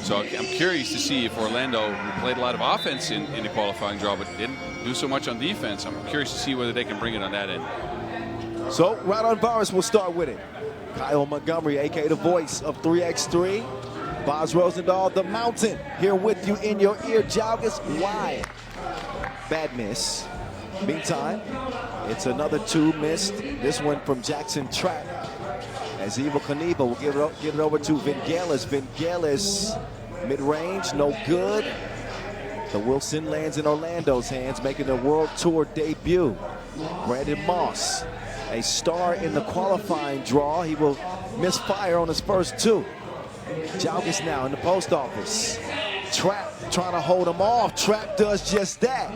So I'm curious to see if Orlando, who played a lot of offense in the qualifying draw, but didn't do so much on defense. I'm curious to see whether they can bring it on that end. So Raudondvaris will start with it. Kyle Montgomery, a.k.a. the voice of 3x3. Boz Rosendahl, the mountain, here with you in your ear. Jalgis wide. Bad miss. Meantime, it's another 2 missed. This one from Jackson Trapp. As Evel Knievel will give it over to Vingelis. Vingelis, mid-range, no good. The Wilson lands in Orlando's hands, making a World Tour debut. Brandon Moss, a star in the qualifying draw. He will misfire on his first 2. Jalgis now in the post office. Trapp trying to hold him off. Trapp does just that.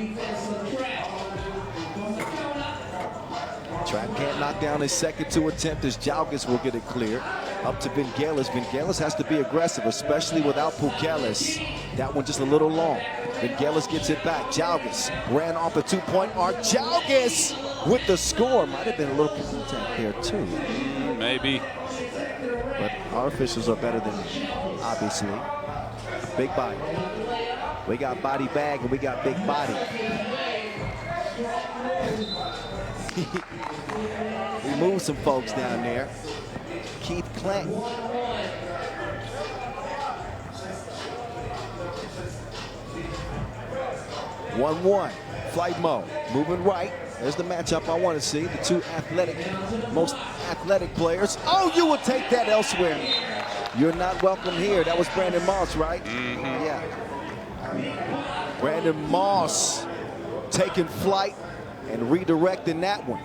Trapp can't knock down his second 2 attempt as Jalgis will get it clear. Up to Vingelis. Vingelis has to be aggressive, especially without Pukelis. That one just a little long. Vingelis gets it back. Jalgis ran off the 2-point arc. Jalgis with the score. Might have been a little contact there too. Maybe. But our officials are better than me, obviously. Big body. We got body bag and we got big body. We moved some folks down there. Keith Clanton. 1-1. Flight mode. Moving right. There's the matchup I want to see. The 2 most athletic players. Oh, you will take that elsewhere. You're not welcome here. That was Brandon Moss, right? Mm-hmm. Yeah. Brandon Moss taking flight and redirecting that one.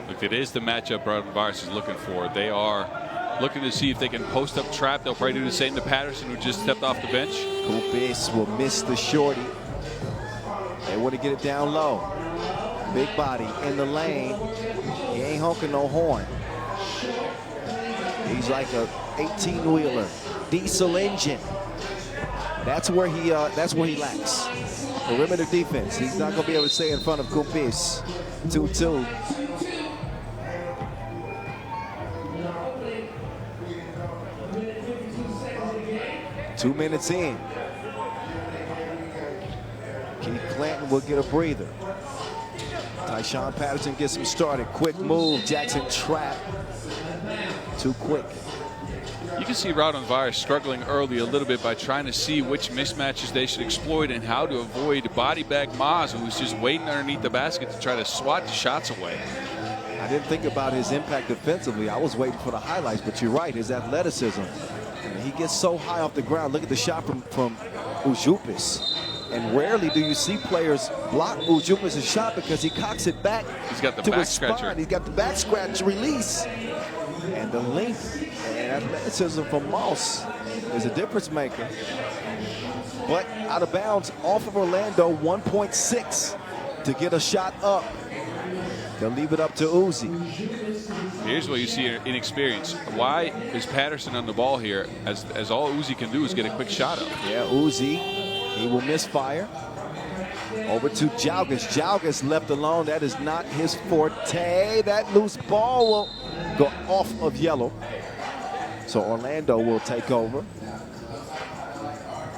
Look, it is the matchup Raudondvaris is looking for. They are looking to see if they can post up Trapp. They'll probably do the same to Patterson, who just stepped off the bench. Kupis will miss the shorty. They want to get it down low. Big body in the lane. He ain't honking no horn. He's like a 18-wheeler, diesel engine. That's where he lacks. Perimeter defense. He's not going to be able to stay in front of Kupis. 2-2. Two minutes in. Keith Clanton will get a breather. Tyshawn Patterson gets him started. Quick move. Jackson Trapp. Too quick. You can see Raudondvaris struggling early a little bit by trying to see which mismatches they should exploit and how to avoid body bag Maz, who's just waiting underneath the basket to try to swat the shots away. I didn't think about his impact defensively. I was waiting for the highlights, but you're right, his athleticism. He gets so high off the ground. Look at the shot from Ujupis. And rarely do you see players block Ujupis' shot because he cocks it back. He's got the to back his spine. scratcher. He's got the back scratch release. And the length and athleticism from Moss is a difference maker. But out of bounds off of Orlando, 1.6 to get a shot up. They'll leave it up to Uzi. Here's what you see in inexperience. Why is Patterson on the ball here as all Uzi can do is get a quick shot up? Yeah, Uzi, he will misfire. Over to Jalgis. Jalgis left alone. That is not his forte. That loose ball will go off of yellow. So Orlando will take over.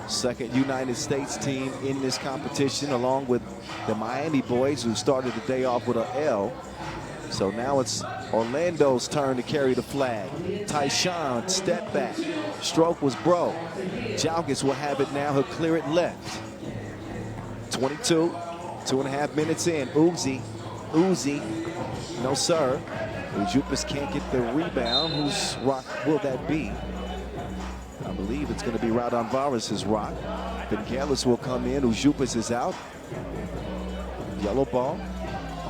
Second United States team in this competition, along with the Miami boys who started the day off with an L. So now it's Orlando's turn to carry the flag. Tyshawn, step back. Stroke was Bro. Jalgis will have it now. He'll clear it left. 22, 2.5 minutes in. Uzi, no sir. Ujupis can't get the rebound. Whose rock will that be? I believe it's going to be Raudondvaris' rock. Vingelis will come in. Ujupis is out. Yellow ball.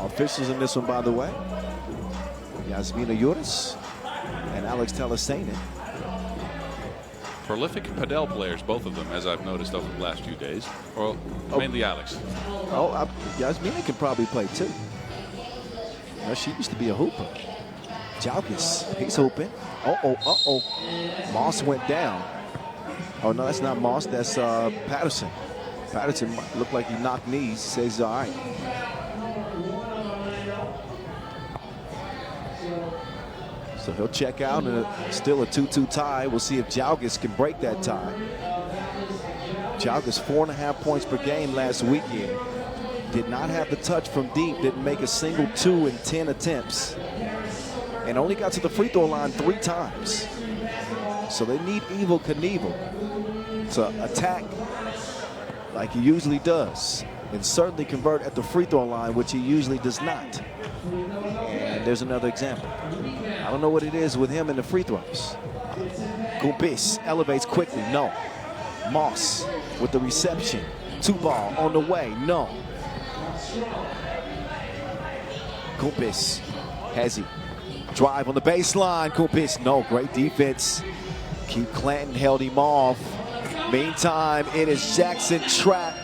Officials in this one, by the way. Yasmina Yuris and Alex Telesainen. Prolific Padel players, both of them, as I've noticed over the last few days. Or mainly Alex. Yasmina can probably play too. You know, she used to be a hooper. Jalgis, he's hooping. Moss went down. Oh, no, that's not Moss. That's Patterson. Patterson looked like he knocked knees. Says he's all right. So he'll check out, and still a 2-2 tie. We'll see if Jalgis can break that tie. Jalgis 4.5 points per game last weekend. Did not have the touch from deep, didn't make a single 2 in 10 attempts, and only got to the free throw line 3 times. So they need Evel Knievel to attack like he usually does, and certainly convert at the free throw line, which he usually does not. And there's another example. I don't know what it is with him in the free throws. Kubis elevates quickly, no. Moss with the reception. 2-ball on the way, no. Kubis, has he? Drive on the baseline, Kubis, no, great defense. Keith Clanton held him off. Meantime, it is Jackson Strat.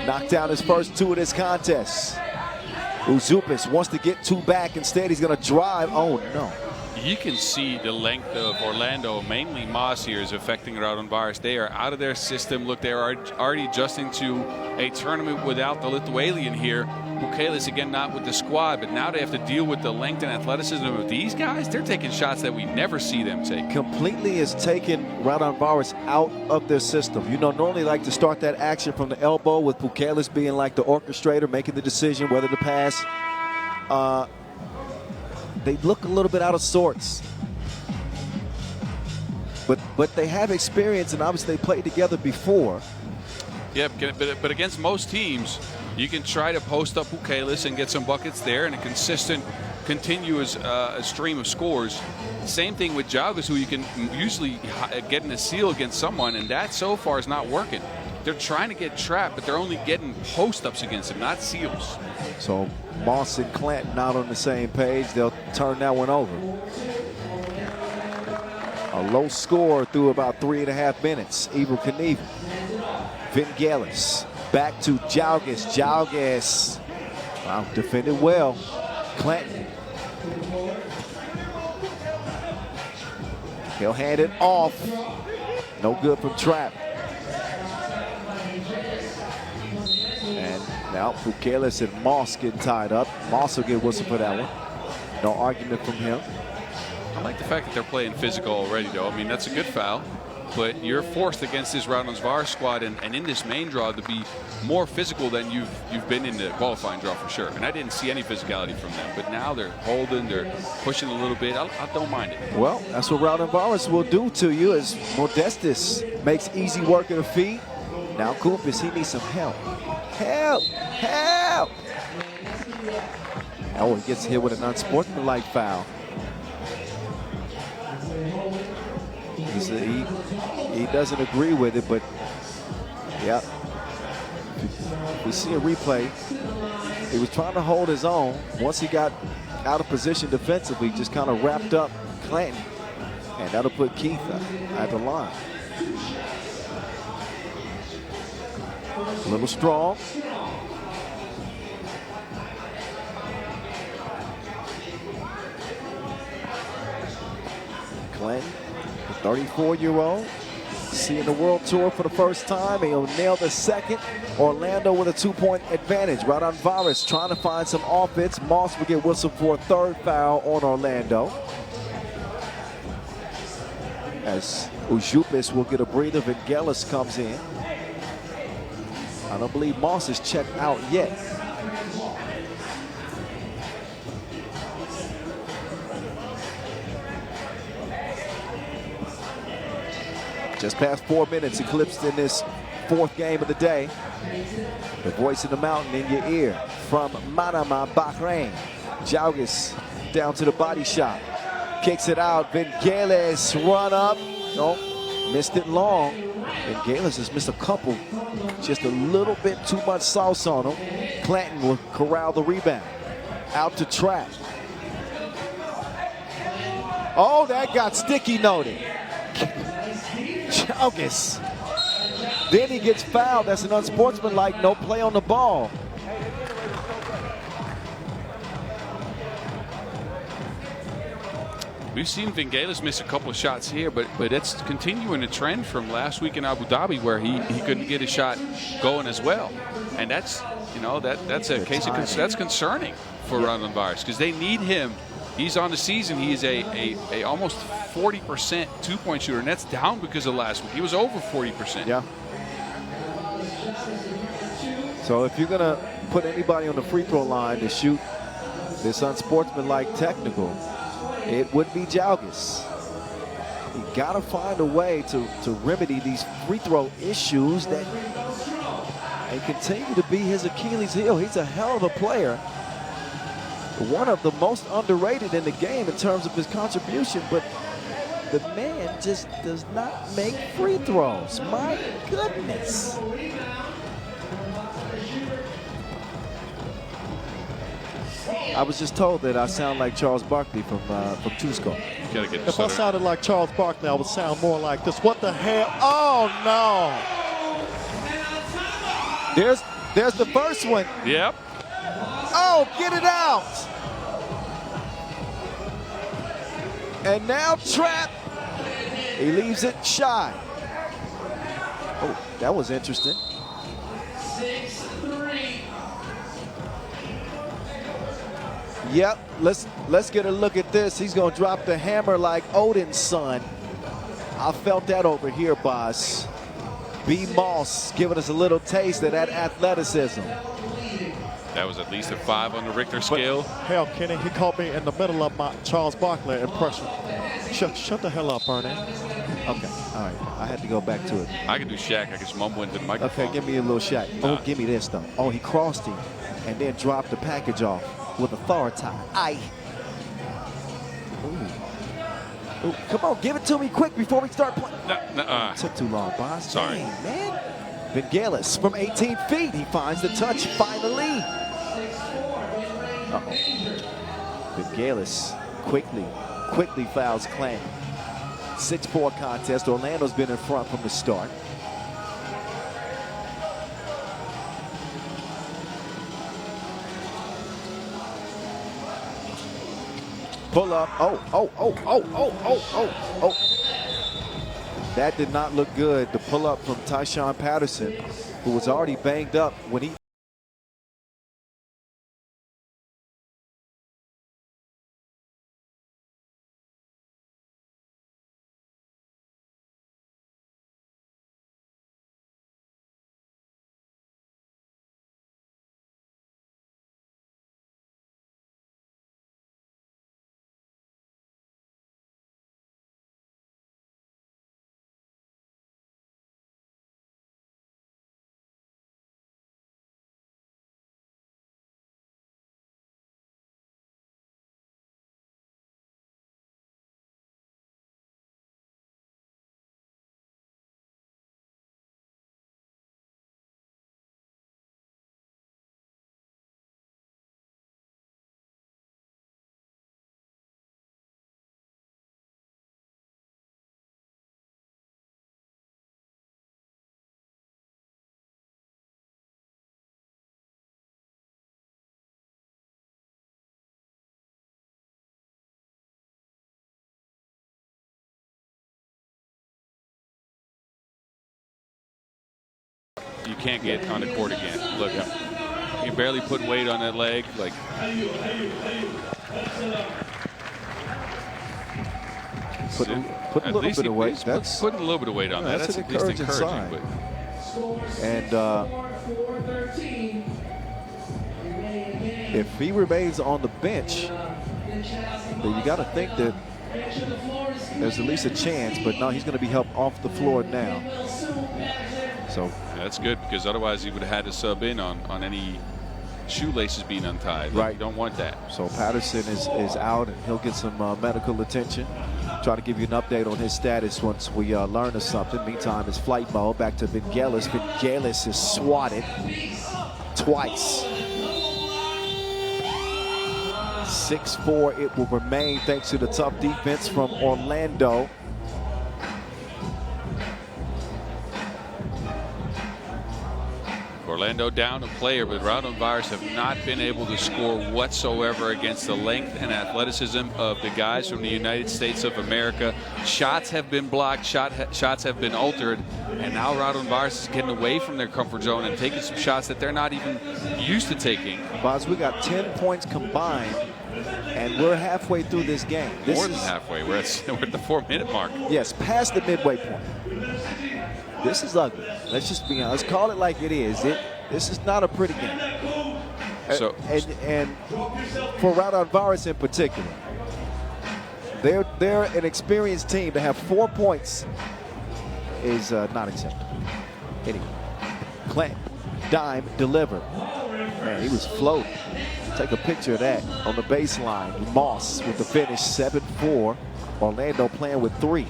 Knocked down his first 2 of this contest. Uzupis wants to get 2 back. Instead, he's going to drive. Oh, no. You can see the length of Orlando, mainly Moss here, is affecting Raudondvaris. They are out of their system. Look, they are already adjusting to a tournament without the Lithuanian here. Bukelis, again, not with the squad, but now they have to deal with the length and athleticism of these guys. They're taking shots that we never see them take. Completely has taken Raudondvaris out of their system. You know, normally like to start that action from the elbow with Bukelis being like the orchestrator, making the decision whether to pass. They look a little bit out of sorts. But they have experience, and obviously they played together before. Yeah, but against most teams, you can try to post up Bukelis and get some buckets there and a consistent, continuous stream of scores. Same thing with Jalgis, who you can usually get in a seal against someone, and that so far is not working. They're trying to get trapped, but they're only getting post-ups against him, not seals. So Moss and Clanton not on the same page. They'll turn that one over. A low score through about 3.5 minutes. Evel Knievel. Vingelis back to Jalgis. Jalgis, wow, defended well. Clanton. He'll hand it off. No good from Trap. And now Bukelis and Moss getting tied up. Moss will get whistle for that one. No argument from him. I like the fact that they're playing physical already, though. I mean, that's a good foul. But you're forced against this Raudondvaris squad and in this main draw to be more physical than you've been in the qualifying draw for sure. And I didn't see any physicality from them. But now they're holding, they're pushing a little bit. I don't mind it. Well, that's what Raudondvaris will do to you, as Modestus makes easy work of the feet. Now Kubis, he needs some help. Help! Help! Oh, he gets hit with an unsportsmanlike foul. He doesn't agree with it, but yeah. We see a replay. He was trying to hold his own. Once he got out of position defensively, just kind of wrapped up Clanton. And that'll put Keith at the line. A little strong. Clanton, the 34-year-old, seeing the World Tour for the first time. He'll nail the second. Orlando with a 2-point advantage. Raudondvaris trying to find some offense. Moss will get whistled for a 3rd foul on Orlando, as Uzupis will get a breather. Vingelis comes in. I don't believe Moss is checked out yet. Just past 4 minutes eclipsed in this 4th game of the day. The voice of the mountain in your ear from Manama, Bahrain. Jalgis down to the body shot. Kicks it out. Vingelis run up. No, missed it long. Vingelis has missed a couple. Just a little bit too much sauce on him. Clanton will corral the rebound. Out to Trap. Oh, that got sticky noted. Jalgis. Then he gets fouled. That's an unsportsmanlike, no play on the ball. We've seen Vingelis miss a couple of shots here, but it's continuing a trend from last week in Abu Dhabi where he couldn't get a shot going as well. And that's, you know, that's a case of that's concerning for Raudondvaris because they need him. He's on the season. He is a almost 40% two-point shooter, and that's down because of last week. He was over 40%. Yeah. So if you're going to put anybody on the free throw line to shoot this unsportsmanlike technical, it would be Jalgis. You got to find a way to remedy these free throw issues that and continue to be his Achilles heel. He's a hell of a player. One of the most underrated in the game in terms of his contribution, but the man just does not make free throws. My goodness. I was just told that I sound like Charles Barkley from Tusco. You gotta get If I sounded like Charles Barkley, I would sound more like this. What the hell? Oh, no. There's the first one. Yep. Oh, get it out. And now Trap. He leaves it shy. Oh, that was interesting. 6-3. Yep, let's get a look at this. He's gonna drop the hammer like Odin's son. I felt that over here, boss. B. Moss giving us a little taste of that athleticism. That was at least a 5 on the Richter scale. Hell, Kenny, he caught me in the middle of my Charles Barkley impression. Shut the hell up, Bernie. Okay, all right. I had to go back to it. I can do Shaq. I can just mumble into the microphone. Okay, give me a little shot. Oh, give me this though. Oh, he crossed him and then dropped the package off with authority. Aye. Ooh, come on, give it to me quick before we start playing. Took too long, boss. Sorry. Dang, man. Vangelis from 18 feet. He finds the touch finally. Uh-oh. Vangelis quickly fouls Clan. 6-4 contest. Orlando's been in front from the start. Pull up. Oh. That did not look good. The pull up from Tyshawn Patterson, who was already banged up when he You can't get on the court again. Look, you barely put weight on that leg. Like, put a little bit of weight. That's putting a little bit of weight on that. That's That's an at least encouraging encouraging. sign. And if he remains on the bench, then you got to think that there's at least a chance. But no, he's going to be helped off the floor now. So that's good because otherwise he would have had to sub in on any shoelaces being untied. Right. You don't want that. So Patterson is out, and he'll get some medical attention. Try to give you an update on his status once we learn of something. Meantime, it's flight mode. Back to Vangelis. Vangelis is swatted twice. 6-4 it will remain thanks to the tough defense from Orlando. Orlando down a player, but Raudondvaris have not been able to score whatsoever against the length and athleticism of the guys from the United States of America. Shots have been blocked, shots have been altered, and now Raudondvaris is getting away from their comfort zone and taking some shots that they're not even used to taking. Boz, we got 10 points combined, and we're halfway through this game. More than halfway. We're at the 4-minute mark. Yes, past the midway point. This is ugly. Let's just be honest. Let's call it like it is. This is not a pretty game. So, and for Raudondvaris in particular, they're an experienced team. To have 4 points is not acceptable. Anyway, Clanton, dime, delivered. Man, he was floating. Take a picture of that on the baseline. Moss with the finish, 7-4. Orlando playing with 3.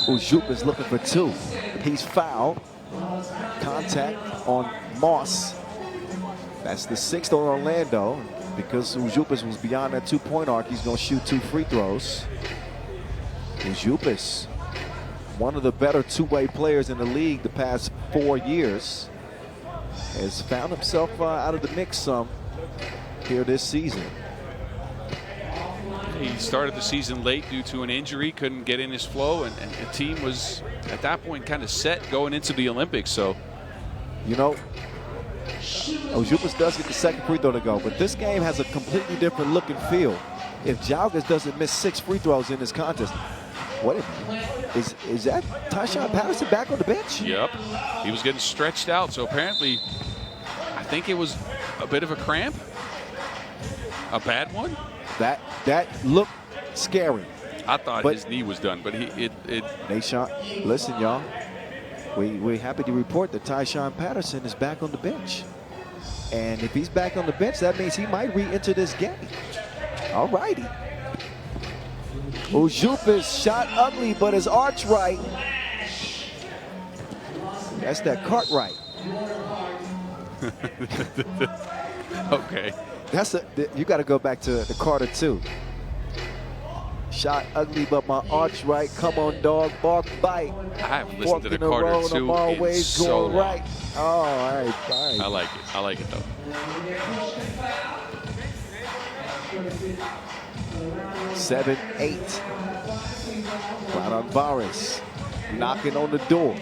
Ujup is looking for 2. He's fouled. Contact on Moss. That's the 6th on Orlando. Because Ujupas was beyond that 2-point arc, he's going to shoot 2 free throws. Ujupas, one of the better two-way players in the league the past 4 years, has found himself out of the mix some here this season. He started the season late due to an injury, couldn't get in his flow, and the team was at that point kind of set going into the Olympics. So, you know, Ujupas does get the second free throw to go, but this game has a completely different look and feel. If Jalgas doesn't miss 6 free throws in this contest, what is that Tyshawn Patterson back on the bench? Yep, he was getting stretched out, so apparently I think it was a bit of a cramp, a bad one. That looked scary. I thought his knee was done, but Nashon, listen, y'all. We're happy to report that Tyshawn Patterson is back on the bench. And if he's back on the bench, that means he might re-enter this game. All righty. Ujupas shot ugly, but his arch right. That's that Cartwright. Okay. You got to go back to the Carter too. Shot ugly, but my arch right. Come on, dog. Bark, bite. I have listened to the Carter too. I'm always so going long. right. Oh, all right, fine. I like it. I like it though. 7-8. Raudondvaris knocking on the door.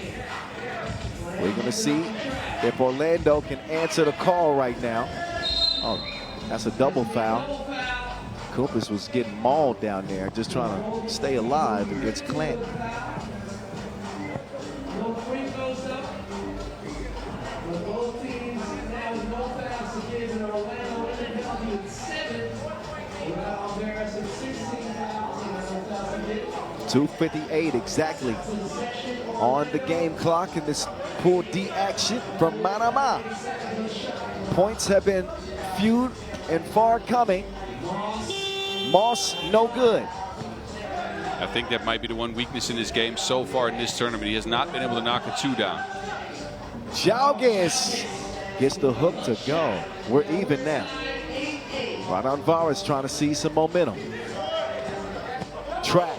We're going to see if Orlando can answer the call right now. Oh, that's a double foul. Kupis was getting mauled down there, just trying to stay alive against Clanton. .258 exactly on the game clock in this pool D action from Manama. Points have been few and far coming. Moss, no good. I think that might be the one weakness in his game so far in this tournament. He has not been able to knock a 2 down. Jalgas gets the hook to go. We're even now. Raudondvaris trying to see some momentum. Trap.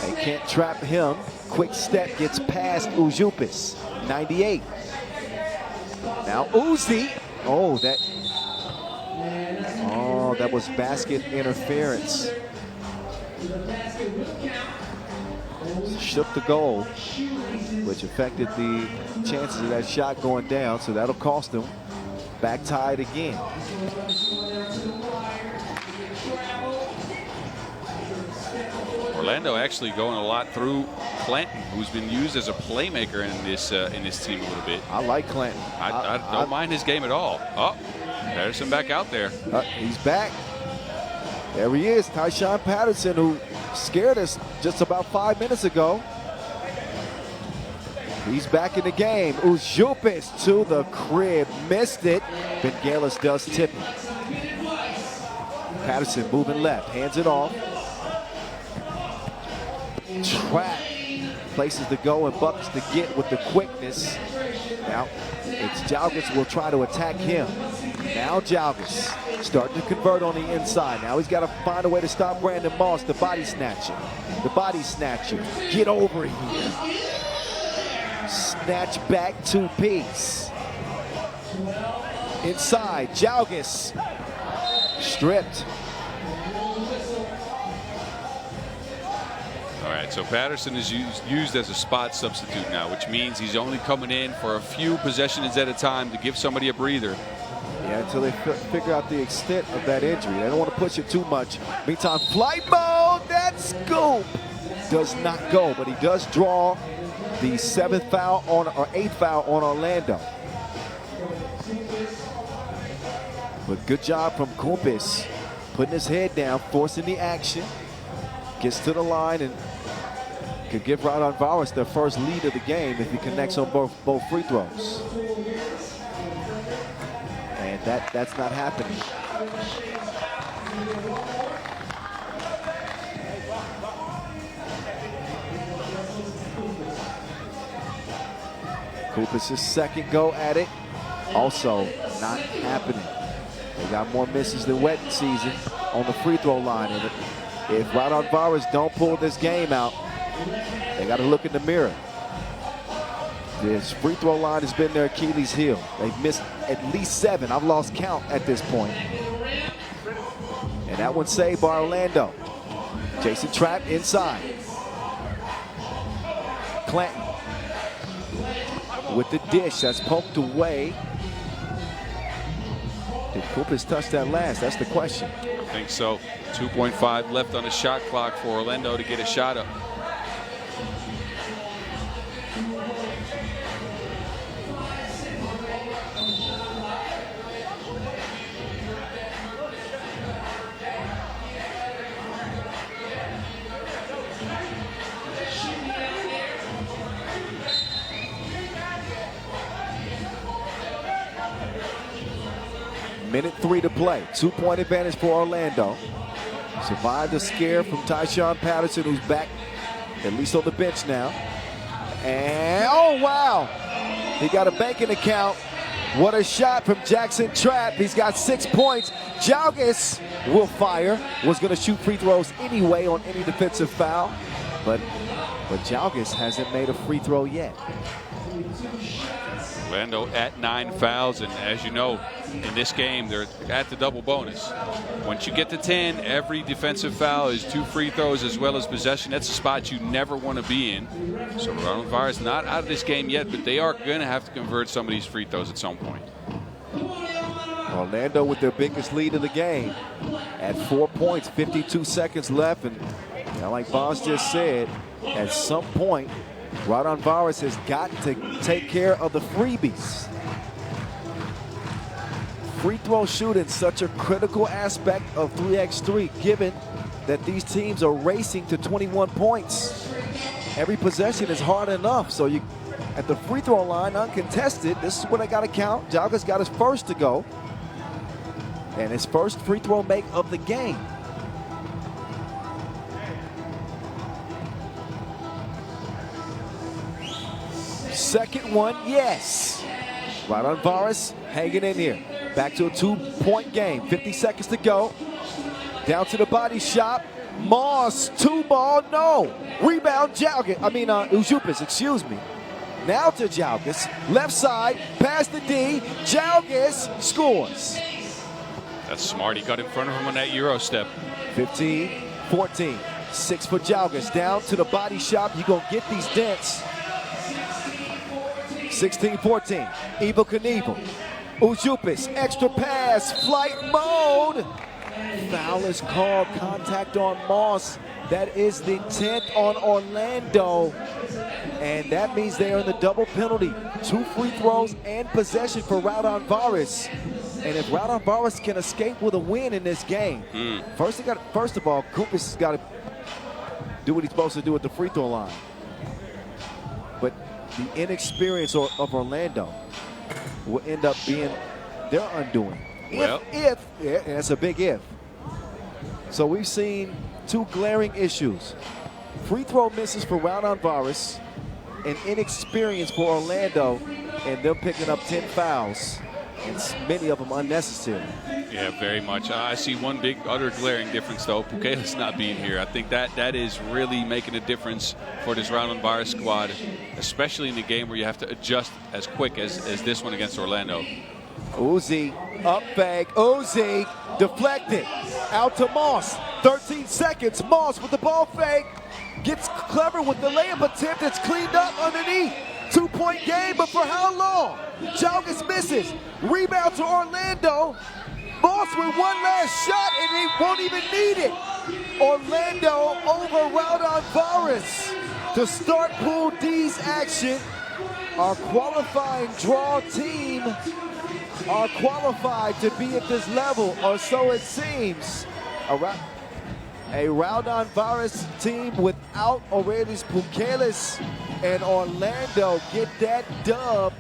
They can't trap him. Quick step gets past Ujupas. 98. Now Uzi. Oh, that was basket interference. Shook the goal, which affected the chances of that shot going down, so that'll cost them. Back tied again. Orlando actually going a lot through Clanton, who's been used as a playmaker in this team a little bit. I like Clanton. I don't mind his game at all. Oh, Patterson back out there. He's back. There he is, Tyshawn Patterson, who scared us just about 5 minutes ago. He's back in the game. Ujupas to the crib, missed it. Bengalis does tip it. Patterson moving left, hands it off. Trap, places to go and buckets to get with the quickness. Now, it's Jalgas will try to attack him. Now Jalgas starting to convert on the inside. Now he's got to find a way to stop Brandon Moss, the body snatcher. The body snatcher. Get over here. Snatch back 2-piece. Inside, Jalgis. Stripped. All right, so Patterson is used as a spot substitute now, which means he's only coming in for a few possessions at a time to give somebody a breather. Yeah, until they figure out the extent of that injury. They don't want to push it too much. Meantime, flight mode, that scoop does not go, but he does draw the 7th foul on, or 8th foul on Orlando. But good job from Kumpis, putting his head down, forcing the action. Gets to the line and could give Raudondvaris their first lead of the game if he connects on both free throws. And that's not happening. Kumpis' second go at it, also not happening. They got more misses than wedding season on the free throw line. And if Raudondvaris don't pull this game out, they got to look in the mirror. This free throw line has been their Achilles heel. They've missed at least 7. I've lost count at this point. And that one saved by Orlando. Jason Trapp inside. Clanton with the dish that's poked away. Did Kumpis touch that last? That's the question. I think so. 2.5 left on the shot clock for Orlando to get a shot up. Minute 3 to play. 2-point advantage for Orlando. Survived the scare from Tyshawn Patterson, who's back, at least on the bench now. And, oh, wow. He got a banking account. What a shot from Jackson Trapp. He's got 6 points. Jalgis will fire. Was going to shoot free throws anyway on any defensive foul. But Jalgis hasn't made a free throw yet. Orlando at 9 fouls, and as you know, in this game, they're at the double bonus. Once you get to 10, every defensive foul is 2 free throws as well as possession. That's a spot you never want to be in. So Raudondvaris not out of this game yet, but they are going to have to convert some of these free throws at some point. Orlando with their biggest lead of the game at 4 points, 52 seconds left. And like Boz just said, at some point, Raudondvaris has got to take care of the freebies. Free throw shooting, such a critical aspect of 3x3, given that these teams are racing to 21 points. Every possession is hard enough, so you at the free throw line, uncontested, this is what I got to count. Jalgis got his first to go, and his first free throw make of the game. Second one, yes. Raudondvaris hanging in here. Back to a 2-point game. 50 seconds to go. Down to the body shot. Moss, 2-ball, no. Rebound, Ujupis, excuse me. Now to Jalgis. Left side, pass the D. Jalgis scores. That's smart. He got in front of him on that Euro step. 15-14. 6 for Jalgis. Down to the body shot. You're going to get these dents. 16-14. Evel Knievel. Ujupis, extra pass, flight mode. Foul is called, contact on Moss. That is the 10th on Orlando. And that means they are in the double penalty. 2 free throws and possession for Raudondvaris. And if Raudondvaris can escape with a win in this game, first of all, Kumpis has got to do what he's supposed to do at the free throw line. But the inexperience of Orlando will end up being their undoing. If, and that's a big if. So we've seen 2 glaring issues. Free throw misses for Raudondvaris and inexperience for Orlando, and them picking up 10 fouls, and many of them unnecessary. Yeah, very much. I see one big other glaring difference, though. Pukelis not being here. I think that is really making a difference for this Raudondvaris squad, especially in the game where you have to adjust as quick as this one against Orlando. Uzi, up fake, Uzi, deflected, out to Moss, 13 seconds, Moss with the ball fake, gets clever with the layup attempt, it's cleaned up underneath, 2-point game, but for how long? Jalgis misses, rebound to Orlando, Moss with one last shot and he won't even need it. Orlando over Raudondvaris to start Pool D's action. Our qualifying draw team are qualified to be at this level, or so it seems. A Raudondvaris team without Aurelius Pukelis and Orlando get that dub.